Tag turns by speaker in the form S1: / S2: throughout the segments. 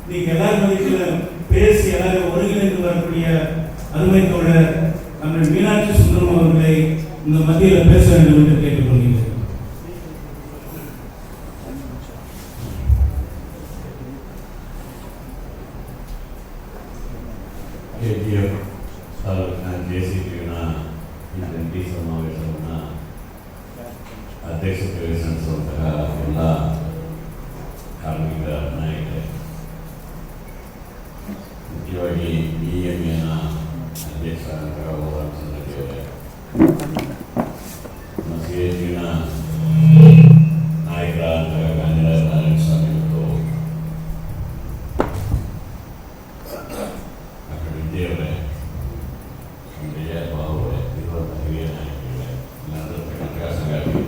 S1: இன்னைக்கு எல்லாரும் மதிப்பில் பேசி எல்லாரும் ஒருங்கிணைந்து வரக்கூடிய அருமை தோழர் நம்ம மீனாட்சி சுந்தரம் அவர்களை இந்த மத்தியில் பேச வேண்டும் என்று கேட்டுக்கொள்கிறேன்.
S2: ಜೆಸಿಪಿನ ಜಂಟಿ ಸಮಾವೇಶವನ್ನು ಅಧ್ಯಕ್ಷತೆ ವಹಿಸುವಂತಹ ಎಲ್ಲ ಕಾರ್ಮಿಕ ನಾಯಕರೇ, ಮುಖ್ಯವಾಗಿ BMAನ ಅಧ್ಯಕ್ಷರಾದಂತಹ ಓರಾಮ್ ಚಂದ್ರಜಿಯವರೇ, ನಮ್ಮ CAGನ ನಾಯಕರಾದಂತಹ ಗಾಂಧಿರಾಜ್ ನಾರಾಯಣ ಸ್ವಾಮಿ ಮತ್ತು ಡಾಕ್ಟರ್ ವಿದ್ಯೆಯವರೇ, ಹಿರಿಯ ನಾಯಕರೇ, ಎಲ್ಲರೂ ಪತ್ರಿಕಾ ಸಂಘಟನೆ,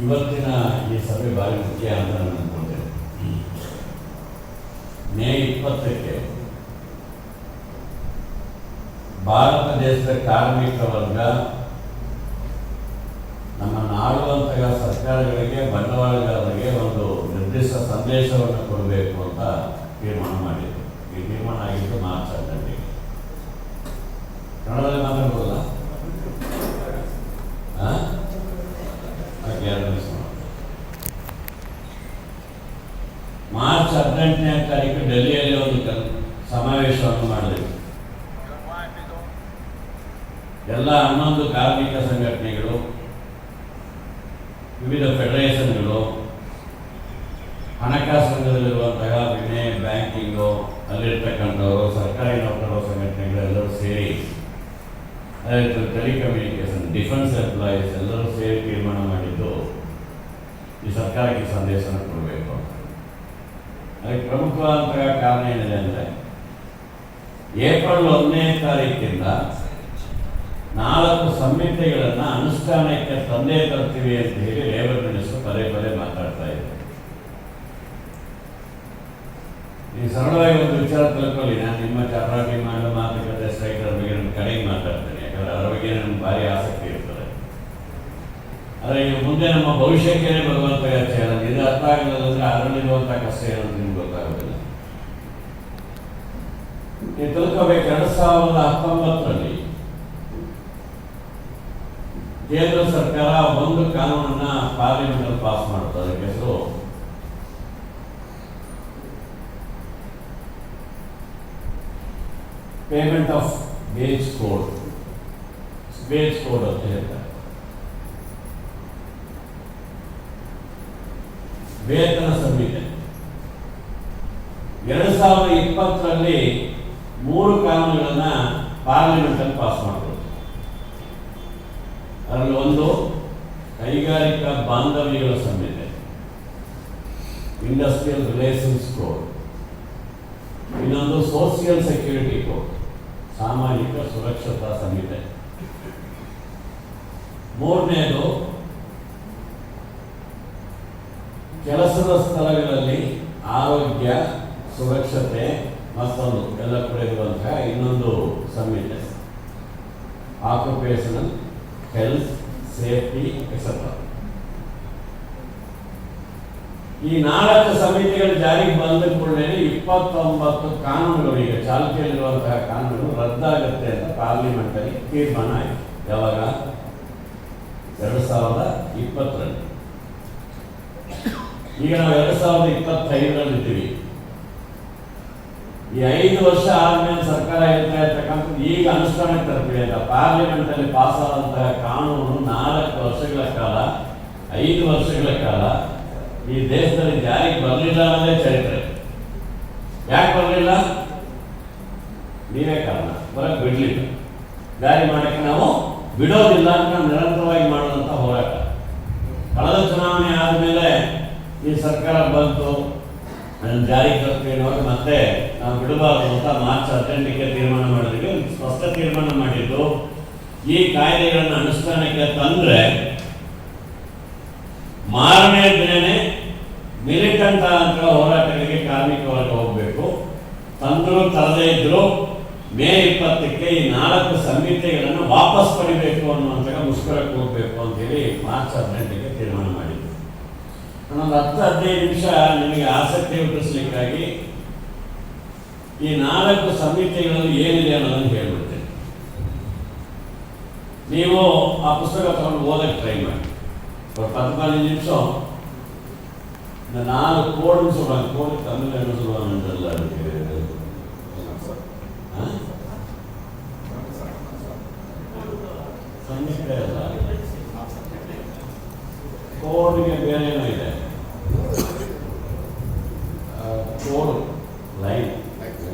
S2: ಇವತ್ತಿನ ಈ ಸಭೆ ಭಾರಿ ಮುಖ್ಯ ಅಂತ ನಾನು ಅಂದ್ಕೊಂಡೆ. ಮೇ 20ಕ್ಕೆ ಭಾರತ ದೇಶದ ಕಾರ್ಮಿಕ ವರ್ಗ ನಮ್ಮನ್ನು ಆಳುವಂತಹ ಸರ್ಕಾರಗಳಿಗೆ, ಬಂಡವಾಳಗಾರರಿಗೆ ಒಂದು ನಿರ್ದಿಷ್ಟ ಸಂದೇಶವನ್ನು ಕೊಡಬೇಕು ಅಂತ ತೀರ್ಮಾನ ಮಾಡಿದ್ರು. ಈ ತೀರ್ಮಾನ ಆಗಿದ್ದು ಮಾರ್ಚ್ 18ಕ್ಕೆ. ಕನ್ನಡದಲ್ಲಿ ಮಾತಾಡ್ಬೋದಲ್ಲ? ಮಾರ್ಚ್ 18ನೇ ತಾರೀಕು ಡೆಲ್ಲಿಯಲ್ಲಿ ಒಂದು ಸಮಾವೇಶವನ್ನು ಮಾಡಿದೆ. ಎಲ್ಲ 11 ಕಾರ್ಮಿಕ ಸಂಘಟನೆಗಳು, ವಿವಿಧ ಫೆಡರೇಷನ್ಗಳು, ಹಣಕಾಸು ರಂಗದಲ್ಲಿರುವಂತಹ ವಿಮೆ, ಬ್ಯಾಂಕಿಂಗು, ಅಲ್ಲಿರ್ತಕ್ಕಂಥವರು, ಸರ್ಕಾರಿ ನೌಕರರ ಸಂಘಟನೆಗಳು ಎಲ್ಲರೂ ಸೇರಿ, ಅದೇ ಟೆಲಿಕಮ್ಯುನಿಕೇಶನ್, ಡಿಫೆನ್ಸ್ ಎಂಪ್ಲಾಯೀಸ್ ಎಲ್ಲರೂ ಸೇರಿ ತೀರ್ಮಾನ ಮಾಡಿದ್ದು ಈ ಸರ್ಕಾರಕ್ಕೆ ಸಂದೇಶನ ಕೊಡಬೇಕು. ಅದಕ್ಕೆ ಪ್ರಮುಖವಾದಂತಹ ಕಾರಣ ಏನಿದೆ ಅಂದರೆ, ಏಪ್ರಿಲ್ 1ನೇ ತಾರೀಕಿಂದ 4 ಸಂಹಿತೆಗಳನ್ನು ಅನುಷ್ಠಾನಕ್ಕೆ ತಂದೇ ತರ್ತೀವಿ ಅಂತ ಹೇಳಿ ಲೇಬರ್ ಮಿನಿಸ್ಟರ್ ಪದೇ ಪದೇ ಮಾತಾಡ್ತಾ ಇದ್ದಾರೆ. ಈ ಸರಳವಾಗಿ ಒಂದು ವಿಚಾರ ತಿಳ್ಕೊಳ್ಳಿ. ನಾನು ನಿಮ್ಮ ಚಪರಾಟಿ ಮಾಡೋ ಮಾತುಕತೆ ಸ್ಟ್ರೈಕರ್ ಬಗ್ಗೆ ನನ್ನ ಕಡೆಗೆ ಮಾತಾಡ್ತೇನೆ, ಯಾಕಂದರೆ ಅದರ ಬಗ್ಗೆ ನಮ್ಗೆ ಭಾರಿ ಆಸಕ್ತಿ ಇರ್ತದೆ. ಆದರೆ ಈಗ ಮುಂದೆ ನಮ್ಮ ಭವಿಷ್ಯಕ್ಕೆ ಬರುವಂಥ ಚಾಲೆಂಜ್ ಇದು ಅರ್ಥ ಆಗಲಿಲ್ಲ ಅಂದರೆ ಅದರಲ್ಲಿರುವಂಥ ಕಷ್ಟ ಏನಂತ ನಿಮ್ಗೆ ಗೊತ್ತಾಗೋದಿಲ್ಲ. ನೀವು ತಿಳ್ಕೋಬೇಕು, 2019ರಲ್ಲಿ ಕೇಂದ್ರ ಸರ್ಕಾರ ಒಂದು ಕಾನೂನನ್ನು ಪಾರ್ಲಿಮೆಂಟಲ್ಲಿ ಪಾಸ್ ಮಾಡುತ್ತೆ. ಅದಕ್ಕೆ ಹೆಸರು ಪೇಮೆಂಟ್ ಆಫ್ ವೇಜ್ ಕೋಡ್ ಅಂತ ಹೇಳ್ತಾರೆ. ವೇತನ ಸಂಹಿತೆ 2020ರಲ್ಲಿ 3 ಕಾನೂನುಗಳನ್ನು ಪಾರ್ಲಿಮೆಂಟಲ್ಲಿ ಪಾಸ್ ಮಾಡಬಹುದು. ಅದರಲ್ಲಿ ಒಂದು ಕೈಗಾರಿಕಾ ಬಾಂಧವ್ಯಗಳ ಸಂಹಿತೆ, ಇಂಡಸ್ಟ್ರಿಯಲ್ ರಿಲೇಷನ್ಸ್ ಕೋಡ್, ಇನ್ನೊಂದು ಸೋಷಿಯಲ್ ಸೆಕ್ಯೂರಿಟಿ ಕೋಡ್, ಸಾಮಾಜಿಕ ಸುರಕ್ಷತಾ ಸಂಹಿತೆ, ಮೂರನೇದು ಕೆಲಸದ ಸ್ಥಳಗಳಲ್ಲಿ ಆರೋಗ್ಯ, ಸುರಕ್ಷತೆ ಮತ್ತೊಂದು ಎಲ್ಲ ಕೂಡ ಇರುವಂತಹ ಇನ್ನೊಂದು ಸಂಹಿತೆ, ಆಕ್ಯುಪೇಷನಲ್ ಹೆಲ್ತ್, ಸೇಫ್ಟಿ ಎಕ್ಸೆಟ್ರಾ. ಈ 4 ಸಮಿತಿಗಳು ಜಾರಿಗೆ ಬಂದ ಕೂಡಲೇ 29 ಕಾನೂನುಗಳು, ಈಗ ಚಾಲ್ತಿಯಲ್ಲಿರುವಂತಹ ಕಾನೂನು ರದ್ದಾಗುತ್ತೆ ಅಂತ ಪಾರ್ಲಿಮೆಂಟಲ್ಲಿ ತೀರ್ಮಾನ ಆಯಿತು. ಯಾವಾಗ? 2020ರಲ್ಲಿ. ಈಗ ನಾವು 2025ರಲ್ಲಿದ್ದೀವಿ. ಈ 5 ವರ್ಷ ಆದ್ಮೇಲೆ ಸರ್ಕಾರ ಹೇಳ್ತಾ ಇರ್ತಕ್ಕಂಥದ್ದು ಈಗ ಅನುಷ್ಠಾನಕ್ಕೆ ತರ್ತೀವಿ ಅಂತ. ಪಾರ್ಲಿಮೆಂಟಲ್ಲಿ ಪಾಸ್ ಆದಂತಹ ಕಾನೂನು 4 ವರ್ಷಗಳ ಕಾಲ, 5 ವರ್ಷಗಳ ಕಾಲ ಈ ದೇಶದಲ್ಲಿ ಜಾರಿಗೆ ಬರಲಿಲ್ಲ ಅನ್ನೋದೇ ಚರಿತ್ರೆ. ಯಾಕೆ ಬರಲಿಲ್ಲ? ನೀವೇ ಕಾರಣ. ಬರಕ್ಕೆ ಬಿಡಲಿಲ್ಲ. ಜಾರಿ ಮಾಡೋಕ್ಕೆ ನಾವು ಬಿಡೋದಿಲ್ಲ ಅಂತ ನಿರಂತರವಾಗಿ ಮಾಡೋದಂಥ ಹೋರಾಟ. ಕಳೆದ ಚುನಾವಣೆ ಆದಮೇಲೆ ಈ ಸರ್ಕಾರ ಬಂತು, ಅದನ್ನು ಜಾರಿಗೆ ತರ್ತೀವಿ ನೋಡಿ, ಮತ್ತೆ ನಾವು ಬಿಡಬಾರ್ದು ಅಂತ ಮಾರ್ಚ್ 18ಕ್ಕೆ ತೀರ್ಮಾನ ಮಾಡಿದ್ವಿ. ಸ್ಪಷ್ಟ ತೀರ್ಮಾನ ಮಾಡಿದ್ದು, ಈ ಕಾಯ್ದೆಗಳನ್ನು ಅನುಷ್ಠಾನಕ್ಕೆ ತಂದರೆ ಮಾರನೇ ದಿನನೇ ಮಿಲಿಟೆಂಟ್ ಅಂತ ಹೋರಾಟಗಳಿಗೆ ಕಾರ್ಮಿಕ ವರ್ಗ ಹೋಗಬೇಕು. ತಂದರೂ ತರದೇ ಇದ್ರು ಮೇ 20ಕ್ಕೆ ಈ 4 ಸಂಹಿತೆಗಳನ್ನು ವಾಪಸ್ ಪಡಿಬೇಕು ಅನ್ನುವಂಥ ಮುಷ್ಕರಕ್ಕೆ ಹೋಗಬೇಕು ಅಂತೇಳಿ ಮಾರ್ಚ್ 18ಕ್ಕೆ ತೀರ್ಮಾನ ಮಾಡಿದ್ರು. ಒಂದೊಂದು 10-15 ನಿಮಿಷ ನಿಮಗೆ ಆಸಕ್ತಿ ಹುಟ್ಟಿಸ್ಲಿಕ್ಕಾಗಿ ಈ 4 ಸಮಿತಿಗಳಲ್ಲಿ ಏನಿದೆ ಅನ್ನೋದನ್ನು ಹೇಳ್ಬಿಡ್ತೇನೆ. ನೀವು ಆ ಪುಸ್ತಕ ತಗೊಂಡು ಓದಕ್ಕೆ ಟ್ರೈ ಮಾಡಿ. ஒரு 10-15 நிமிஷம் இந்த 4 கோடுன்னு சொல்றாங்க. கோடு தமிழ்ல என்ன சொல்லுவாங்கன்னு தெரியல. ಕೋಡ್ಗೆ ಬೇರೆ ಏನೋ ಇದೆ. ಕೋಡ್ ಲೈನ್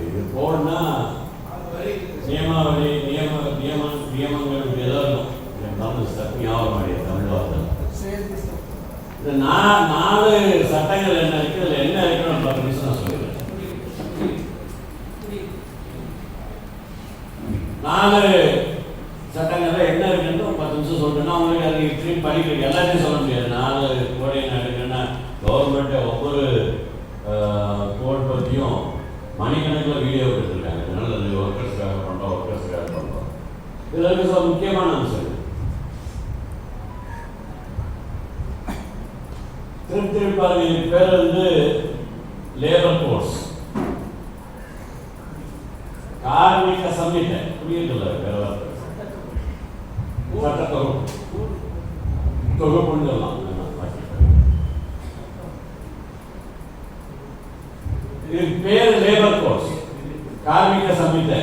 S2: ಇದು ಕೋಡ್ನ ನಿಯಮಾವಳಿ ನಿಯಮಗಳು ಎಲ್ಲರೂ ಗಮನಿಸ್ತಾರೆ. ಯಾವ ಮಾಡಿ தமிழ் இந்த 4 சட்டங்கள் என்ன இருக்கு, அதில் என்ன இருக்குன்னு 10 நிமிஷம் நான் சொல்லிடுறேன். 4 சட்டங்கள்ல என்ன இருக்குன்னு ஒரு 10 நிமிஷம் சொல்றேன்னா உங்களுக்கு அது திரும்பி படிக்க எல்லாத்தையும் சொல்ல முடியாது. 4 கோடை என்ன இருக்குன்னா கவர்மெண்ட்டை ஒவ்வொரு கோட் பற்றியும் மணிக்கணக்கில் வீடியோ எடுத்துருக்காங்க. அதனால அது ஒர்க்கர்ஸ்க்காக பண்ணுறோம். இதில் இருக்க சில முக்கியமான அம்சங்கள் திருப்பாதி பேர் வந்து லேபர் கோர்ஸ், கார்மிக சம்ஹிதை, புரியுதுல்ல? வேற வார்த்தை சட்ட தொகுப்புன்னு சொல்லலாம். இது பேர் லேபர் கோர்ஸ், கார்மிக சம்ஹிதை,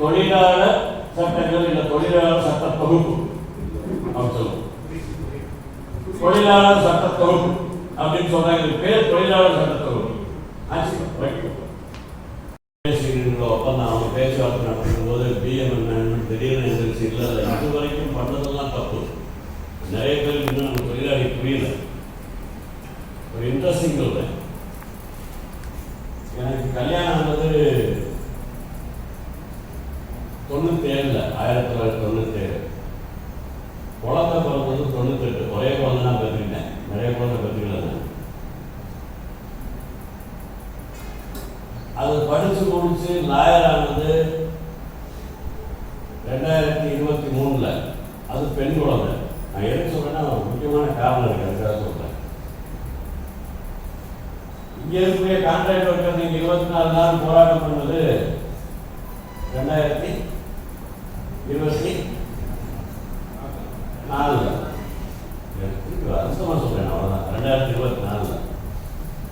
S2: தொழிலாளர் சட்டங்கள் இல்ல தொழிலாளர் சட்ட தொகுப்பு அப்படின்னு சொல்லுவோம். தொழிலாளர் சட்ட தொகுப்பு அப்படின்னு சொல்றாங்க. இது பேர் தொழிலாளர் சட்ட தொகுப்பு. ஒப்பந்தம் அவங்க பேச்சுவார்த்தை நடத்தும் போது பிஎம்என் திடீர்னு எதிர்த்து இல்லை இது வரைக்கும் பண்ணதெல்லாம் தப்பு. நிறைய பேருக்கு இன்னும் நம்ம தொழிலாளி புரியல. ஒரு இன்ட்ரெஸ்டிங் சொல்றேன். எனக்கு கல்யாணம் ஆனது 97, 1997. குழந்தை பிறந்தது 98. ஒரே குழந்தை தான் பெற்றுக்கிட்டேன். நிறைய குழந்தை பெற்றுக்கல. அது படிச்சு முடிச்சு லாயர் ஆனது 2023. அது பெண் குழந்தை. நான் எதுக்கு சொல்றேன்னா முக்கியமான காரணம் இருக்கு, அதுக்காக சொல்றேன். இங்க இருக்கக்கூடிய கான்ட்ராக்ட் ஒர்க்கர் நீங்க 24 நாள் போராட்டம் பண்ணது 2024. அர்த்தமா சொல்றேன். அவ்வளவுதான். 2024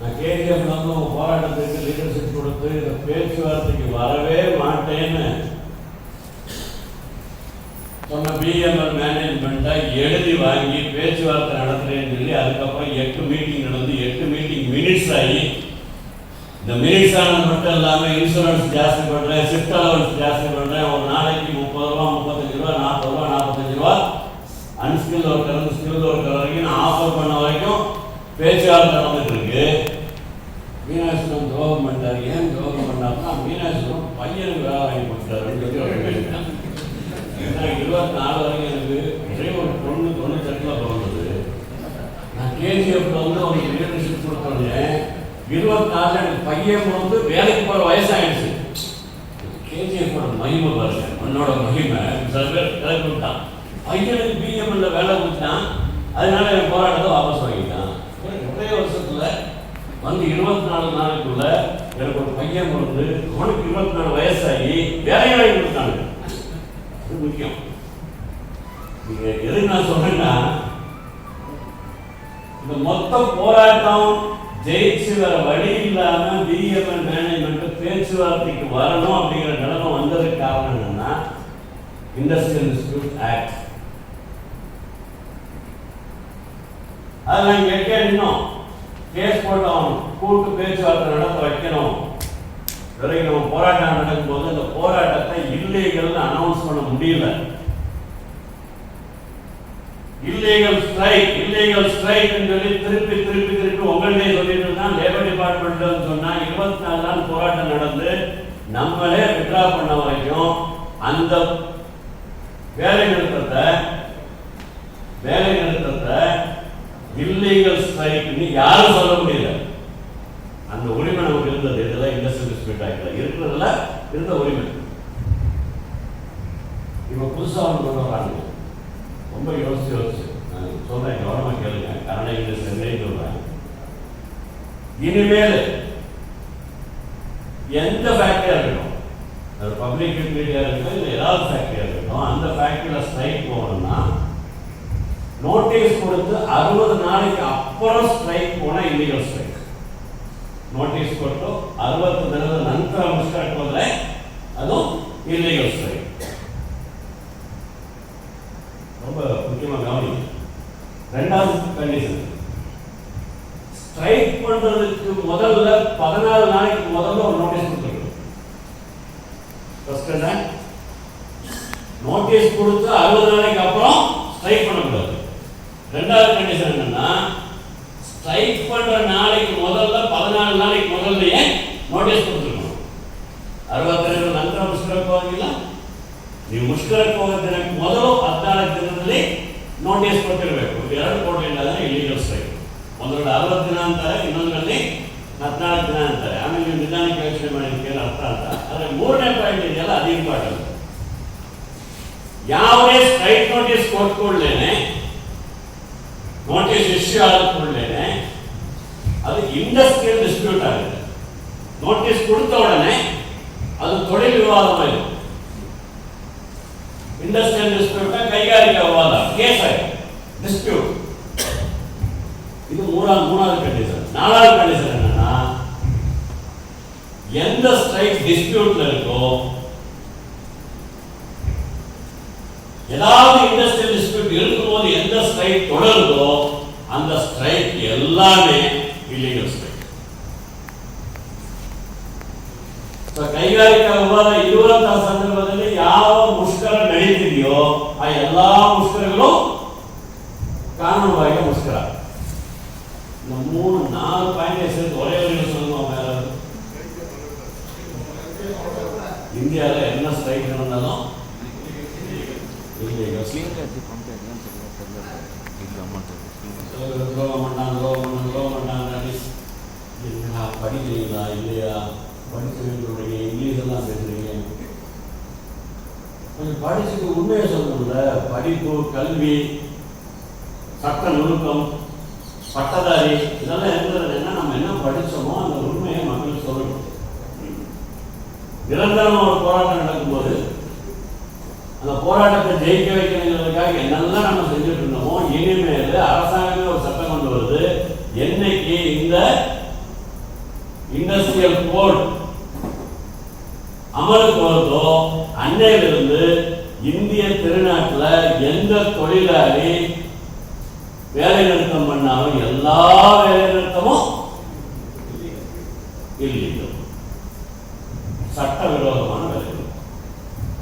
S2: நான் கேஜிஎஃப் வந்து போராட்டத்துக்கு லீடர்ஷிப் கொடுத்து இந்த பேச்சுவார்த்தைக்கு வரவே மாட்டேன்னு சொன்ன பிஎம்எல் மேனேஜ்மெண்ட்டை எழுதி வாங்கி பேச்சுவார்த்தை நடத்துறேன்னு சொல்லி அதுக்கப்புறம் 8 மீட்டிங் நடந்து 8 மீட்டிங் மினிட்ஸ் ஆகி இந்த மினிட்ஸ் ஆனது மட்டும் இல்லாமல் இன்சூரன்ஸ் ஜாஸ்தி பண்ணுறேன், ஷிஃப்ட் அலவன்ஸ் ஜாஸ்தி பண்ணுறேன், ஒரு நாளைக்கு 30 ரூபா, 35 ரூபா, 40 ரூபா, 45 ரூபா அன்ஸ்கில் ஒர்க்கர் ஸ்கில் ஒர்க்கர் வரைக்கும் நான் ஆஃபர் பண்ண வரைக்கும் பேச்சுவார்த்தை நடந்துட்டு இருக்கு. மீனாட்சிபுரம் துரோகம் பண்ணார். ஏன் துரோகம் பண்ணார்னா மீனாட்சிபுரம் பையனுக்கு வேலை வாங்கி கொடுத்தாருன்னு சொல்லி ஏன்னா 24 வரைக்கும் எனக்கு ஒரே ஒரு பொண்ணு 98 பிறந்தது. நான் கேஜிஎஃப்ல வந்து அவருக்கு லீடர்ஷிப் கொடுத்தோடனே 24 எனக்கு பையன் வந்து வேலைக்கு போகிற வயசாகிடுச்சு. கேஜிஎஃபோட மகிமை பாருங்க, உன்னோட மகிமை. சில பேர் கிளப்பி விட்டான். பையனுக்கு பிஎம்எல்ல வேலை கொடுத்தான், அதனால என் போராட்டத்தை வாபஸ் வாங்கிட்டான். ஒரே வருஷத்துல வந்து 24 நாளுக்குள்ள எனக்கு ஒரு பையன் பிறந்து அவனுக்கு 24 வயசாகி வேலையை வாங்கி கொடுத்தாங்க. அது முக்கியம். நீங்க எதுக்கு நான் சொல்றேன்னா இந்த மொத்த போராட்டம் ஜெயிச்சு வர வழி இல்லாம பிஎம்எல் மேனேஜ்மெண்ட் பேச்சுவார்த்தைக்கு வரணும் அப்படிங்கிற நிலைமை வந்ததுக்கு காரணம் என்னன்னா இண்டஸ்ட்ரியல் டிஸ்பியூட் ஆக்ட். அதெல்லாம் கேட்க இன்னும் கேஸ் போட்டோம், கூட்டு பேச்சுவார்த்தை நடத்த வைக்கணும். வரைக்கும் நம்ம போராட்டம் நடக்கும்போது அந்த போராட்டத்தை இல்லீகல் அனௌன்ஸ் பண்ண முடியல. இல்லீகல் ஸ்ட்ரைக் சொல்லி திருப்பி உங்கள்டே சொல்லிட்டு தான் லேபர் டிபார்ட்மெண்ட்ல சொன்னா 24 நாள் போராட்டம் நடந்து நம்மளே வித்ரா பண்ண வரைக்கும் அந்த வேலை நிறுத்தத்தை இல்லீகல் ஸ்ட்ரைக்னு யாரும் சொல்ல முடியல. அந்த உரிமை நமக்கு இருந்தது. இதெல்லாம் இண்டஸ்ட்ரியல் டிஸ்பியூட் ஆக்ட்ல இருக்கிறதுல இருந்த உரிமை. இப்ப புதுசா ஒன்று கொண்டு வராங்க. ரொம்ப யோசிச்சு நான் சொல்றேன், கவனமா கேளுங்க. கனடா இங்கிலீஷ் ரெண்டையும் சொல்றேன். இனிமேல் எந்த ஃபேக்டரியா இருக்கட்டும், அது பப்ளிக் யூட்டிலிட்டியா இருக்கட்டும், இல்லை ஏதாவது ஃபேக்டரியா இருக்கட்டும், அந்த ஃபேக்டரியில் ஸ்ட்ரைக் போகணும்னா நோட்டீஸ் கொடுத்து 60 நாளைக்கு அப்புறம் ஸ்ட்ரைக் போனால் இல்லீகல் ஸ்ட்ரைக். ನೋಟಿಸ್ ಕೊಟ್ಟು 60 ದಿನದ ನಂತರ ಮುಷ್ಕರಕ್ಕೆ ಹೋದ್ರೆ ಅದು ಇಲ್ಲಿಗಲ್ ಸ್ಟ್ರೈಕ್. ரொம்ப முக்கியமாக கவனிங்க. ரெண்டாவது கண்டிஷன், ஸ்ட்ரைக் பண்றதுக்கு முதல்ல 14 நாளைக்கு முதல்ல ஒரு நோட்டீஸ் கொடுத்துருக்கணும். ஃபர்ஸ்ட் நோட்டீஸ் கொடுத்து 60 நாளைக்கு அப்புறம் ஸ்ட்ரைக் பண்ணக்கூடாது. ரெண்டாவது கண்டிஷன் என்னன்னா, ஸ்ட்ரைக் பண்ற நாளைக்கு முதல்ல 14 நாளைக்கு முதல்லயே நோட்டீஸ் கொடுத்துருக்கணும். 62 ನಂತರ ಮುಷ್ಕರಕ್ಕೆ ಹೋಗಿಲ್ಲ, ನೀವು ಮುಷ್ಕರಕ್ಕೆ ಹೋಗೋ ದಿನಕ್ಕೆ ಮೊದಲು 14 ದಿನದಲ್ಲಿ ನೋಟಿಸ್ ಕೊಟ್ಟಿರಬೇಕು. ಎರಡು ಕೊಡಲಿಲ್ಲ ಅಂದ್ರೆ ಇಲ್ಲಿಗಲ್ ಸ್ಟ್ರೈಕ್. ಒಂದರಲ್ಲಿ 60 ದಿನ ಅಂತಾರೆ, ಇನ್ನೊಂದರಲ್ಲಿ 14 ದಿನ ಅಂತಾರೆ. ಆಮೇಲೆ ನೀವು ನಿಧಾನಕ್ಕೆ ಯೋಚನೆ ಮಾಡಿದ್ದಕ್ಕೆ ಏನು ಅರ್ಥ ಅಂತ. ಆದರೆ ಮೂರನೇ ಪಾಯಿಂಟ್ ಇದೆಯಲ್ಲ, ಅದು ಇಂಪಾರ್ಟೆಂಟ್. ಯಾವುದೇ ಸ್ಟ್ರೈಕ್ ನೋಟಿಸ್ ಕೊಟ್ಕೊಳ್ಳೇನೆ, ನೋಟಿಸ್ ಇಶ್ಯೂ ಆದ ಕೂಡಲೇ ಅದು ಇಂಡಸ್ಟ್ರಿಯಲ್ ಡಿಸ್ಪ್ಯೂಟ್ ಆಗಿದೆ. ನೋಟಿಸ್ ಕೊಡ್ತ ಉಡನೆ ಅದು ತೊಳಿಲ್ ವಿವಾದವಾಯಿತು. ಇಂಡಸ್ಟ್ರಿಯಲ್ ಡಿಸ್ಪ್ಯೂಟ್ ಕೈಗಾರಿಕಾ ವಿವಾದ ಕೇಸ್ ಆಯಿತು, ಡಿಸ್ಪ್ಯೂಟ್. ಇದು ಮೂರಾவது ಕಂಡೀಷನ್. நாலாவது ಕಂಡೀಷன் என்னன்னா, எந்த ஸ்ட்ரைக் டிஸ்பியூட்ல இருக்கோ, ஏதாவது இண்டஸ்ட்ரியல் டிஸ்பியூட் இருக்கும்போது எந்த ஸ்ட்ரைக் தொடருதோ அந்த ஸ்ட்ரைக் எல்லாமே இல்லீகல் ಸ್ಟ್ರೈಕ್. ಕೈಗಾರಿಕಾ ವಿವಾದ ಇರುವಂತಹ ಸಂದರ್ಭದಲ್ಲಿ ಯಾವ ಮುಷ್ಕರ ನಡೀತಿದೆಯೋ ಆ ಎಲ್ಲಾ ಮುಷ್ಕರಗಳು ಕಾನೂನುಬಾಹಿರ ಮುಷ್ಕರ. இந்த 3-4 பாயிண்ட் சேர்த்து ஒரே ஒரு சொல்லுவோம். வேற இந்தியாவில் என்ன ஸ்ட்ரைக் நடந்தாலும் படிக்கிறீங்களா இல்லையா, படிக்கிறீங்க இங்கிலீஷ் எல்லாம் பேசுறீங்க, கொஞ்சம் படிச்சுட்டு உண்மையை சொல்லணும்ல. படிப்பு, கல்வி, சட்ட நுணுக்கம், பட்டதாரி இதெல்லாம் இருக்கிறது என்ன, நம்ம என்ன படித்தோமோ அந்த உண்மையை மக்களுக்கு சொல்லணும். நிரந்தரமாக ஒரு போராட்டம் நடக்கும்போது அந்த போராட்டத்தை ஜெயிக்க வைக்கணுங்கிறதுக்காக என்னெல்லாம் நம்ம செஞ்சுட்டு இருந்தோமோ, இனிமேல் அரசாங்கமே ஒரு சட்டம் கொண்டு வருது. என்னைக்கு இந்த இண்டஸ்ட்ரியல் கோட் அமலுக்கு வருதோ அன்னையிலிருந்து இந்திய திருநாட்டில் எந்த தொழிலாளி வேலை நிறுத்தம் பண்ணாலும் எல்லா வேலை நிறுத்தமும் இல்லீகல், சட்டவிரோதமான வேலை,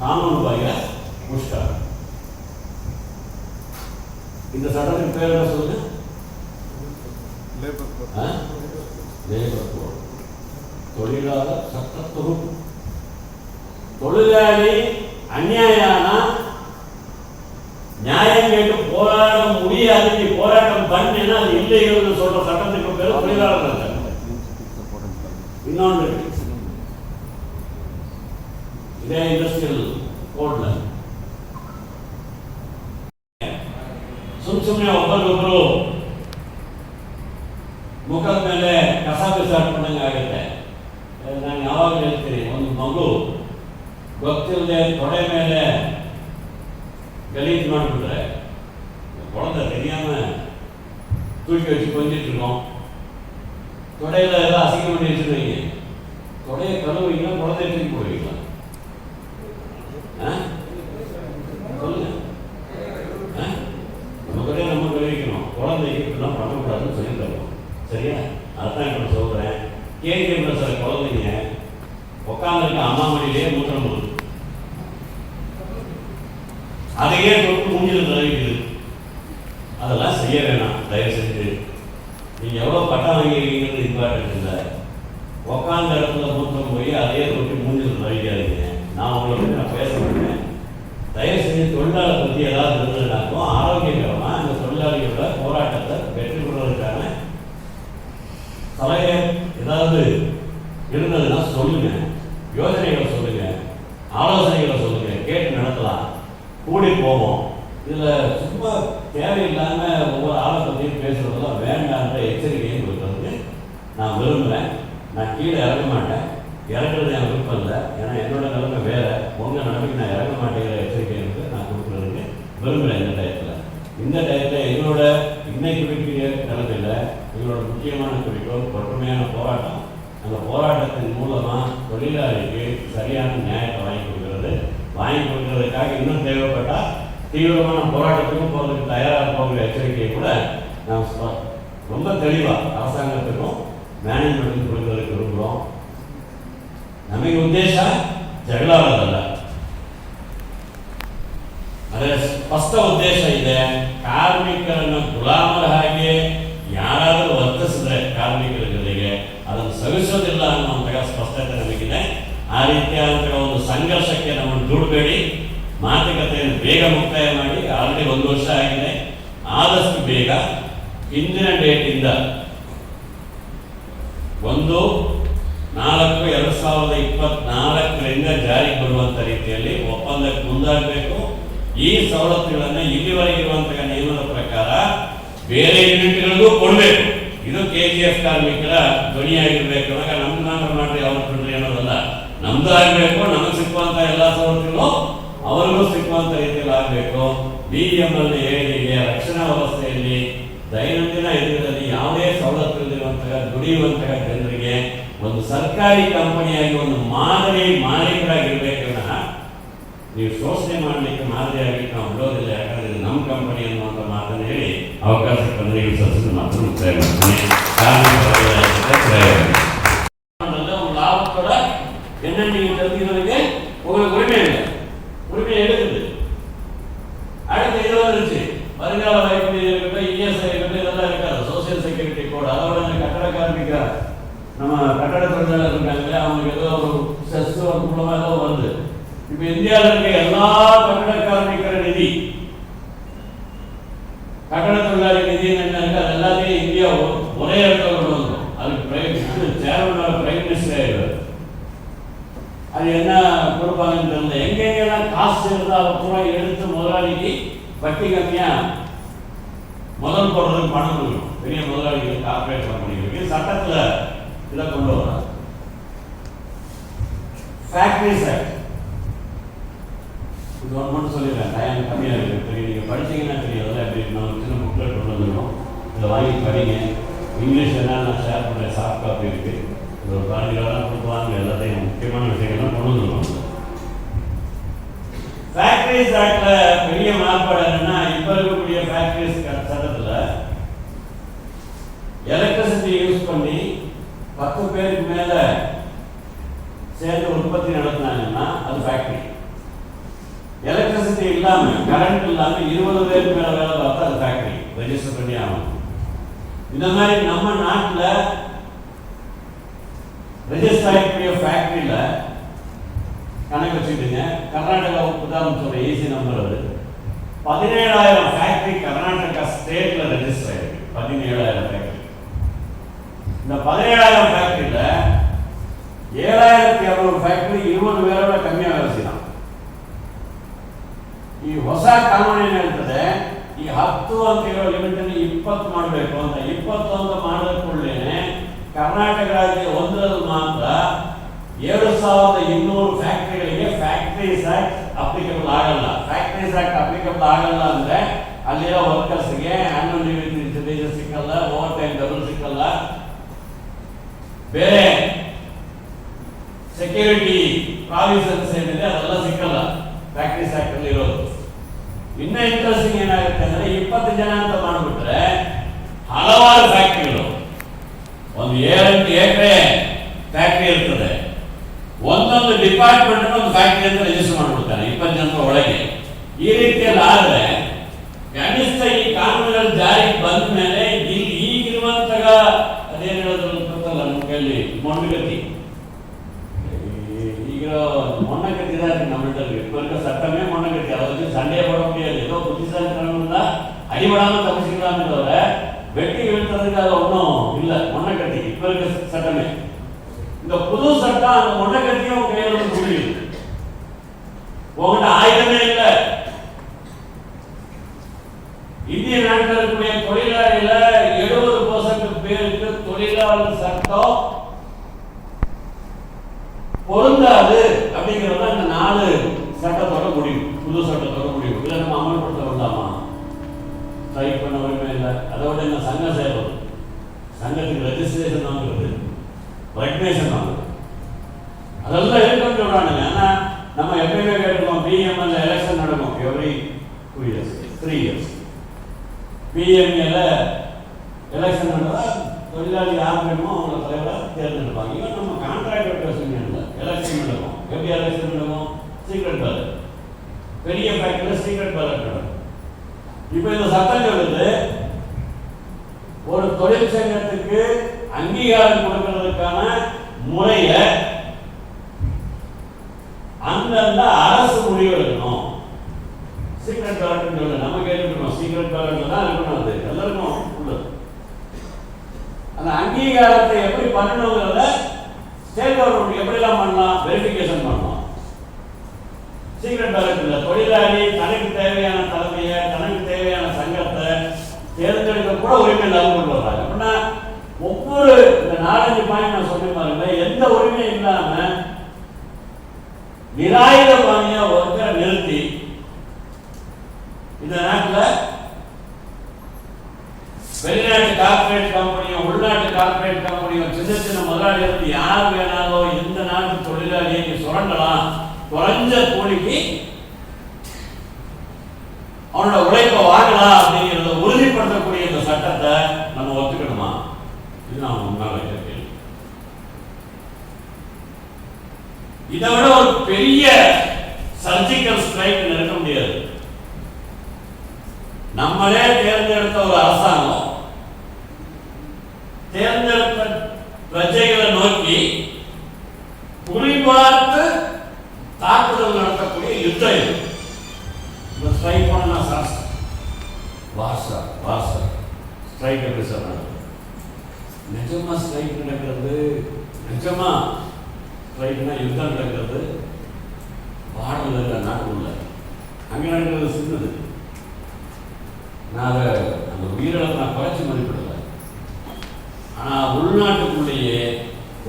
S2: கானூன் பாகிர முஷ்கரம். இந்த சட்டத்தின் பேர் என்ன சொல்லுங்க? Labour code. தொழிலாளர் சட்ட தொகுப்பு. தொழிலாளி அநியாயம்னா நியாயம் கேட்டு போராட முடியாது, நீ போராட்டம் பண்ணினா அது இல்லைன்னு சொல்ற சட்டத்துக்கு பேர் தொழிலாளர் சட்டம். இன்னொன்று இதே இண்டஸ்ட்ரியல் ಕೋಡ್ಲ ಸುಮ್ಮನೆ ಒಬ್ಬರಿಗೊಬ್ಬರು ಮುಖದ ಮೇಲೆ ಕಸ ಬಿಸಾಡ್ಕೊಂಡಂಗೆ ಆಗುತ್ತೆ. ನಾನು ಯಾವಾಗ ಹೇಳ್ತೀನಿ, ಒಂದು ಮಗು ಗೊತ್ತಿಲ್ಲದೆ ತೊಡೆ ಮೇಲೆ ಗಲೀಜು ಮಾಡಿಬಿಟ್ರೆ குழந்தை தெரியாம தூக்கி வச்சு கொஞ்சிட்டு இருக்கோம். தொடையில எல்லாம் அசிங்கம் பண்ணி வச்சுருவீங்க, தொடையை கழுவுவீங்களா, குழந்தைய தூக்கி போடுவீங்களா? சொல்லுங்க. நமக்கு நம்ம கழுவிக்கணும், குழந்தைக்கு இப்படிலாம் பண்ணக்கூடாதுன்னு சொல்லி தருவோம். சரியா? அதான் இப்ப சொல்றேன். கேட்கிற சில குழந்தைங்க உட்காந்துருக்க அம்மா மடியிலேயே மூத்திரம் போகுது, அதையே தொட்டு மூஞ்சில் தடவிக்குது. அதெல்லாம் செய்ய வேணாம் தயவு செஞ்சு. நீங்க எவ்வளவு பட்டம் வாங்கிருக்கீங்கிறது இம்பார்ட்டன்ட் இல்லை. உட்காந்த இடத்துல மூத்திரம் போய் அதையே தொட்டு மூஞ்சில் தடவிக்காதீங்க. நான் உங்களை பற்றி நான் பேச மாட்டேன். தயவு செஞ்சு தொழிலாளர் பற்றி ஏதாவது இருந்ததுனாக்கும் ஆரோக்கியகரமா இந்த தொழிலாளிகளோட போராட்டத்தை வெற்றி கொள்வதற்கான சலகை ஏதாவது இருந்ததுன்னா சொல்லுங்க, யோசனைகளை சொல்லுங்க, ஆலோசனைகளை சொல்லுங்க, கேட்டு நடத்தலாம், கூடி போவோம். இதில் சும்மா தேவையில்லாமல் ஒவ்வொரு ஆளை பற்றியும் பேசுறதெல்லாம் வேண்டான்ற எச்சரிக்கையும் கொடுக்கறதுக்கு நான் விரும்புகிறேன். நான் கீழே இறங்க மாட்டேன். இறங்குறது என் விருப்பம் இல்லை. ஏன்னா என்னோட நிலைமை வேறு. உங்கள் நிலைமைக்கு நான் இறங்க மாட்டேங்கிற எச்சரிக்கை இருக்கு. நான் கொடுக்குறதுக்கு விரும்புகிறேன். இந்த டயத்தில் எங்களோட இன்னைக்கு இருக்கிற நிலைமையில் எங்களோட முக்கியமான குறிக்கோள் ஒற்றுமையான போராட்டம். அந்த போராட்டத்தின் மூலமாக தொழிலாளிக்கு சரியான நியாயத்தை வாங்கி கொடுக்கறதுக்காக இன்னும் தேவைப்பட்டால் தீவிரமான போராட்டத்துக்கும் போகிறதுக்கு தயாராக போகிற எச்சரிக்கையை கூட நாம் ரொம்ப தெளிவாக அரசாங்கத்துக்கும் மேனேஜ்மெண்ட்டுக்கும் கொடுக்கறதுக்கு விரும்புகிறோம். ನಮಗೆ ಉದ್ದೇಶ ಜಗಳ ಆಡೋದಲ್ಲ. ಅದರ ಸ್ಪಷ್ಟ ಉದ್ದೇಶ ಇದೆ. ಕಾರ್ಮಿಕರನ್ನು ಗುಲಾಮರ ಹಾಗೆ ಯಾರಾದರೂ ವರ್ತಿಸಿದ್ರೆ ಕಾರ್ಮಿಕರ ಜೊತೆಗೆ ಅದನ್ನು ಸಹಿಸೋದಿಲ್ಲ ಅನ್ನುವಂತಹ ಸ್ಪಷ್ಟತೆ ನಮಗಿದೆ. ಆ ರೀತಿಯಾದಂತಹ ಒಂದು ಸಂಘರ್ಷಕ್ಕೆ ನಮ್ಮನ್ನು ದೂಡಬೇಡಿ. ಮಾತುಕತೆಯನ್ನು ಬೇಗ ಮುಕ್ತಾಯ ಮಾಡಿ. ಆಲ್ರೆಡಿ 1 ವರ್ಷ ಆಗಿದೆ. ಆದಷ್ಟು ಬೇಗ ಹಿಂದಿನ ಡೇಟಿಂದ 1/4/2024 ಜಾರಿಗೆ ಬರುವಂತ ರೀತಿಯಲ್ಲಿ ಒಪ್ಪಂದಕ್ಕೆ ಮುಂದಾಗಬೇಕು. ಈ ಸವಲತ್ತುಗಳನ್ನು ಇಲ್ಲಿವರೆಗಿರುವಂತಹ ನಿಯಮದ ಪ್ರಕಾರ ಬೇರೆ ಯೂನಿಟ್ಗಳಿಗೂ ಕೊಡಬೇಕು. ಇದು KGF ಕಾರ್ಮಿಕರ ಧ್ವನಿಯಾಗಿರ್ಬೇಕು. ನಮ್ದು ಮಾತ್ರ ಮಾಡಿ ಅವ್ರು ಕೊಡ್ರಿ ಅನ್ನೋದಲ್ಲ. ನಮ್ದು ಆಗಬೇಕು. ನಮಗೆ ಸಿಕ್ಕುವಂತ ಎಲ್ಲ ಸವಲತ್ತುಗಳು ಅವರಿಗೂ ಸಿಕ್ಕುವಂತ ರೀತಿಯಲ್ಲಿ ಆಗಬೇಕು. BML ಏಳಿಗೆಗೆ ರಕ್ಷಣಾ ವ್ಯವಸ್ಥೆಯಲ್ಲಿ ದೈನಂದಿನ ಇದರಲ್ಲಿ ಯಾವುದೇ ಸವಲತ್ತು ಇಲ್ಲದಿರುವಂತಹ ದುಡಿಯುವಂತಹ ಜನರಿಗೆ ಒಂದು ಸರ್ಕಾರಿ ಕಂಪನಿಯಾಗಿ ಒಂದು ಮಾದರಿ ಮಾಲೀಕರಾಗಿರ್ಬೇಕು ವಿನಃ ನೀವು ಶೋಷಣೆ ಮಾಡಲಿಕ್ಕೆ ಮಾದರಿಯಾಗಿ ನಾವು ಬಿಡೋದಿಲ್ಲ. ಯಾಕಂದ್ರೆ ಇದು ನಮ್ಮ ಕಂಪನಿ ಅನ್ನುವಂಥ ಮಾತನ್ನು ಹೇಳಿ ಅವಕಾಶಕ್ಕೆ ಬಂದರೆ ಈ ಸದಸ್ಯರ ಮಾತನ್ನು ಮುಕ್ತಾಯ ಮಾಡ್ತೀನಿ. லாபத்தோட என்ன நீங்க தெரிஞ்சுக்கிறதுக்கு உங்களுக்கு உரிமை இல்லை. உரிமை எடுக்குது. அடுத்து இது வந்துருச்சு. வருங்கால வாய்ப்பு இருக்கட்டும், ESI இருக்கட்டும், இதெல்லாம் இருக்காது. Social security code. அதோட கட்டட கார்மிக நம்ம கட்டட தொழிலாளர் இருக்காங்க. அவங்களுக்கு ஏதோ ஒரு செஸ் மூலமா ஏதோ வருது. இப்ப இந்தியாவில் இருக்க எல்லா கட்டட கார்மிகர நிதி, கட்டட தொழிலாளி நிதி என்ன இருக்கு, அது எல்லாத்தையும் இந்தியா ஒரே இடத்துல கொண்டு வந்துடும். அதுக்கு சேர்மன் பிரைம் மினிஸ்டர் ஆயிடுவார். அது என்ன கொடுப்பாங்கன்னு தெரியல. எங்கெங்கெல்லாம் காசு இருந்தால் அதை பூரா எடுத்து முதலாளிக்கு வட்டி கம்மியா முதல் போடுறதுக்கு பணம் கொடுக்கணும். பெரிய முதலாளிகள் கார்பரேட் கம்பெனிகளுக்கு சட்டத்தில் இதை கொண்டு வராங்க. ஃபேக்டரிஸ் ஆக்ட் இது ஒன்று மட்டும் சொல்லிடுறேன். டைம் கம்மியாக இருக்குது. தெரியும், நீங்கள் படிச்சீங்கன்னா தெரியும். அதெல்லாம் எப்படி நான் சின்ன புக்கில் கொண்டு வந்துடும். இதை வாங்கி படிங்க. இங்கிலீஷ் என்ன நான் ஷேர் பண்ணுறேன். சாஃப்ட் காப்பி இருக்குது. இது ஒரு 15 ரூபா கொடுப்பாங்க. எல்லாத்தையும் முக்கியமான விஷயங்கள்லாம் கொண்டு வந்துடுவாங்க. ஃபேக்டரிஸ் ஆக்ட்ல பெரிய மாறுபாடு என்னன்னா, இப்ப இருக்கக்கூடிய ஃபேக்டரிஸ் சட்டத்துல எலக்ட்ரிசிட்டி யூஸ் பண்ணி 10 பேருக்கு மேல சேர்ந்து உற்பத்தி நடத்தினாங்கன்னா அது ஃபேக்டரி. எலக்ட்ரிசிட்டி இல்லாம, கரண்ட் இல்லாம 20 பேருக்கு மேல வேலை பார்த்தா அது ஃபேக்டரி. ரெஜிஸ்டர் பண்ணி ஆகணும். இந்த மாதிரி நம்ம நாட்டில் ரெஜிஸ்டர் ஆகக்கூடிய ஃபேக்டரியில கணக்கு வச்சுக்கிட்டுங்க. கர்நாடகா உதாரணம் சொல்றேன், ஈஸி நம்பர். அது 17,000 ஃபேக்டரி கர்நாடகா ஸ்டேட்ல ரெஜிஸ்டர் ஆயிருக்கு. 17,000 ஃபேக்டரி. இந்த 17,000 ஃபேக்டரியில 7,200 ಫ್ಯಾಕ್ಟರಿ 20 பேரோட ಕಮ್ಮಿயாக வேலை செய்யலாம். ಈ ಹೊಸ ಕಾನೂನು ಏನು ಹೇಳ್ತದೆ, ಈ 10 ಅಂತ ಇರೋ ಲಿಮಿಟ್ ಅನ್ನು 20 ಮಾಡಬೇಕು ಅಂತ. 20 ಅಂತ ಮಾಡಿಕೊಳ್ಳೇನೆ ಕರ್ನಾಟಕ ರಾಜ್ಯ ಒಂದರಲ್ಲಿ ಮಾತ್ರ 7,200 ಫ್ಯಾಕ್ಟರಿಗಳಿಗೆ ಫ್ಯಾಕ್ಟರೀಸ್ ಆಕ್ಟ್ ಅಪ್ಲಿಕಬಲ್ ಆಗಲ್ಲ. ಫ್ಯಾಕ್ಟರೀಸ್ ಆಕ್ಟ್ ಅಪ್ಲಿಕಬಲ್ ಆಗಲ್ಲ ಅಂದ್ರೆ ಅಲ್ಲಿರೋ ವರ್ಕರ್ಸ್ಗೆ ಆನ್ಯುವಲ್ ಲೀವ್ ಸಿಕ್ಕಲ್ಲ, ಓವರ್ ಟೈಮ್ ಡಬಲ್ ಸಿಕ್ಕಲ್ಲ, ಬೇರೆ ಸೆಕ್ಯೂರಿಟಿ ಪ್ರಾವಿಷನ್ಸ್ ಏನಿದೆ ಅದೆಲ್ಲ ಸಿಕ್ಕಲ್ಲ ಫ್ಯಾಕ್ಟರೀಸ್ ಆಕ್ಟ್ ಅಲ್ಲಿ ಇರೋದು. ಇನ್ನ ಇಂಟ್ರೆಸ್ಟಿಂಗ್ ಏನಾಗುತ್ತೆ ಅಂದ್ರೆ 20 ಜನ ಅಂತ ಮಾಡಿಬಿಟ್ರೆ ಹಲವಾರು ಫ್ಯಾಕ್ಟರಿಗಳು, ಒಂದು 7-8 ಎಕರೆ ಫ್ಯಾಕ್ಟರಿ ಇರ್ತದೆ. ಒಂದೊಂದು ಡಿಪಾರ್ಟ್ಮೆಂಟ್ ಒಂದು ಫ್ಯಾಕ್ಟರಿ ಅಂತ ರಿಜಿಸ್ಟರ್ ಮಾಡಿಬಿಡ್ತಾನೆ 20 ಜನರ ಒಳಗೆ. ಈ ರೀತಿಯಲ್ಲಿ ಆದ್ರೆ ಕನಿಷ್ಠ ಈ ಕಾನೂನುಗಳ ಜಾರಿಗೆ ಬಂದ ಮೇಲೆ ಈಗಿರುವಂತಹ ಅದೇನು ಹೇಳೋದ್ರಲ್ಲಿ ಗೊತ್ತಲ್ಲ ನಮ್ಮ ಕೈಯಲ್ಲಿ ಮೊಂಡಗತಿ, ಈಗ ಮೊಂಡಗತಿ ಇದಾರೆ ನಮ್ಮ ಇಟ್ಟ சட்டமே ಮೊಂಡಗತಿ. அதை வச்சு சண்டையை போட முடியாது. ஏதோ புத்திசாலித்தனம் இருந்தா அடிபடாம தப்பிச்சுக்கலாமே தவிர வெட்டி வீழ்த்துறதுக்கு அது ஒன்றும் இல்லை. மொன்னக்கட்டி இப்ப இருக்க சட்டமே. இந்த புது சட்டம் அந்த மொன்னக்கட்டியும் கையில் வந்து முடியுது. உங்கள்கிட்ட ஆயுதமே இல்லை. இந்திய நாட்டில் இருக்கக்கூடிய தொழிலாளியில 70% பேருக்கு தொழில் தொழிலாளர் சட்டம் பொருந்தாது அப்படிங்கிறது இந்த 4 சட்டத்தோட முடிவு, புது சட்டத்தோட முடிவு. இதை நம்ம அமல்படுத்த வேண்டாமா? ஸ்ட்ரைக் பண்ண உரிமை இல்லை. அதோட என்ன சங்கம் சேரும், சங்கத்துக்கு ரெஜிஸ்ட்ரேஷன் வாங்குறது, ரெக்னேஷன் வாங்குறது, அதெல்லாம் இருக்குன்னு சொல்றானுங்க. ஆனா நம்ம எப்பயுமே கேட்டுக்கோம், பிஎம்எல்ல எலெக்ஷன் நடக்கும் எவ்ரி 2 இயர்ஸ் 3 இயர்ஸ். பிஎம்ஏல எலெக்ஷன் நடந்தா தொழிலாளி யார் வேணுமோ அவங்கள தலைவராக தேர்ந்தெடுப்பாங்க. இவன் நம்ம கான்ட்ராக்ட் ஒர்க்கர்ஸ் எலெக்ஷன் நடக்கும். எப்படி எலெக்ஷன் நடக்கும்? Secret ballot. பெரிய ஃபேக்டரியில் சீக்ரெட் பேலட் நடக்கும். இப்போ இந்த சட்டம் சொல்லுது, ஒரு தொழிற்சங்கத்துக்கு அங்கீகாரம் கொடுக்கிறதுக்கான முறையை அந்தந்த அரசு முடிவு எடுக்கணும். சீக்ரெட் பேலட் சொல்லு, நம்ம கேட்டுக்கணும். சீக்ரெட் பேலட்ல தான் இருக்கணும். அது எல்லாருக்கும் உள்ளது. அந்த அங்கீகாரத்தை எப்படி பண்ணணுங்கிறத ஸ்டேட் கவர்மெண்ட் எப்படிலாம் பண்ணலாம், வெரிஃபிகேஷன் பண்ணலாம். சீக்ரெட் பேலட்ல தொழிலாளி தனக்கு தேவையான தலைமையை, தனக்கு தேவையான சங்கத்தை தேர்ந்தெடுக்க கூட உரிமை இல்லாமல் கொண்டு வர்றாங்க. அப்படின்னா ஒவ்வொரு இந்த 4-5 பாயிண்ட் நான் சொல்லி பாருங்க, எந்த உரிமையும் இல்லாம நிராயுதபாணியா ஒருத்தரை நிறுத்தி இந்த நாட்டில் வெளிநாட்டு கார்பரேட் கம்பெனியும் உள்நாட்டு கார்பரேட் கம்பெனியும் சின்ன சின்ன முதலாளிகளுக்கு யார் வேணாலும் எந்த நாட்டு தொழிலாளியை சுரண்டலாம், குறைஞ்ச கூலிக்கு அவனோட உழைப்பை வாங்கலாம் அப்படிங்கிறத உறுதிப்படுத்தக்கூடிய இந்த சட்டத்தை நம்ம ஒத்துக்கணுமா? இது நான் முன்னால் வைக்க கேள்வி. இதை விட ஒரு பெரிய சர்ஜிக்கல் ஸ்ட்ரைக் இருக்க முடியாது. நம்மளே தேர்ந்தெடுத்த ஒரு அரசாங்கம் தேர்ந்தெடுத்த பிரஜைகளை நோக்கி குறிப்பார்த்து தாக்குதல் நடத்தக்கூடிய யுத்தம் இது. இந்த ஸ்ட்ரைக் பண்ணா சாஸ்திரம் வாசா ஸ்ட்ரைக் எப்படி சொல்றாங்க? நிஜமா ஸ்ட்ரைக் நடக்கிறது, நிஜமா ஸ்ட்ரைக்னா யுத்தம் நடக்கிறது பாடல இல்லை, நாட்டுக்குள்ள அங்கே நடக்கிறது சின்னது. நான் அந்த உயிரிழப்பு நான் குறைச்சி மதிப்பிடலை. ஆனால் உள்நாட்டுக்குள்ளேயே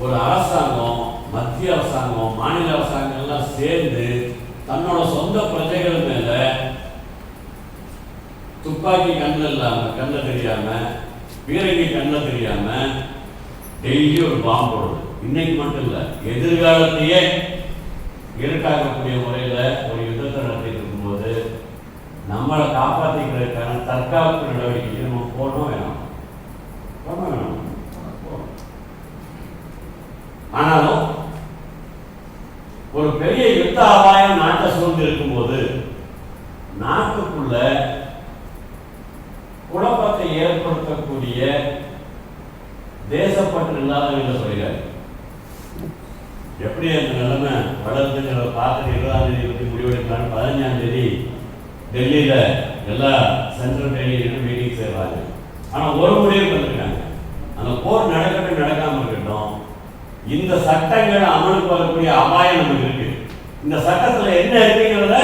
S2: ஒரு அரசாங்கம், மத்திய அரசாங்கம், மாநில அரசாங்கம் எல்லாம் சேர்ந்து தன்னோட சொந்த பிரஜைகள் மேல துப்பாக்கி கண்ணில் இல்லாம, கண்ணில் தெரியாம, பீரங்கி கண்ணில் தெரியாம டெய்லி ஒரு பாம்பு போடுது. இன்னைக்கு மட்டும் இல்லை, எதிர்காலத்தையே இருக்காக்கக்கூடிய முறையில் ஒரு யுத்தத்தை நடத்திட்டு இருக்கும்போது நம்மளை காப்பாற்றிக்கிறதுக்கான தற்காப்பு நடவடிக்கை நம்ம போடணும் வேணும். ஆனாலும் ஒரு பெரிய யுத்த அபாயம் நாட்டை சூழ்ந்து இருக்கும்போது நாட்டுக்குள்ள குழப்பத்தை ஏற்படுத்தக்கூடிய தேசப்பற்று இல்லாதவங்க சொல்கிறார். எப்படி அந்த நிலைமை வளர்ந்துங்கிற பார்த்துட்டு 20ஆம் தேதி பற்றி முடிவெடுக்கலான்னு 15ஆம் தேதி டெல்லியில எல்லா சென்ட்ரல் டெல்லியிலும் மீட்டிங் செய்வாங்க. ஆனால் ஒரு முடிவு பண்ணிருக்காங்க, அந்த போர் நடக்கட்டும் நடக்காம இருக்கட்டும், இந்த சட்டங்கள் அமலுக்கு வரக்கூடிய அபாயம் நமக்கு இருக்கு. இந்த சட்டத்தில் என்ன இருக்குங்கிறத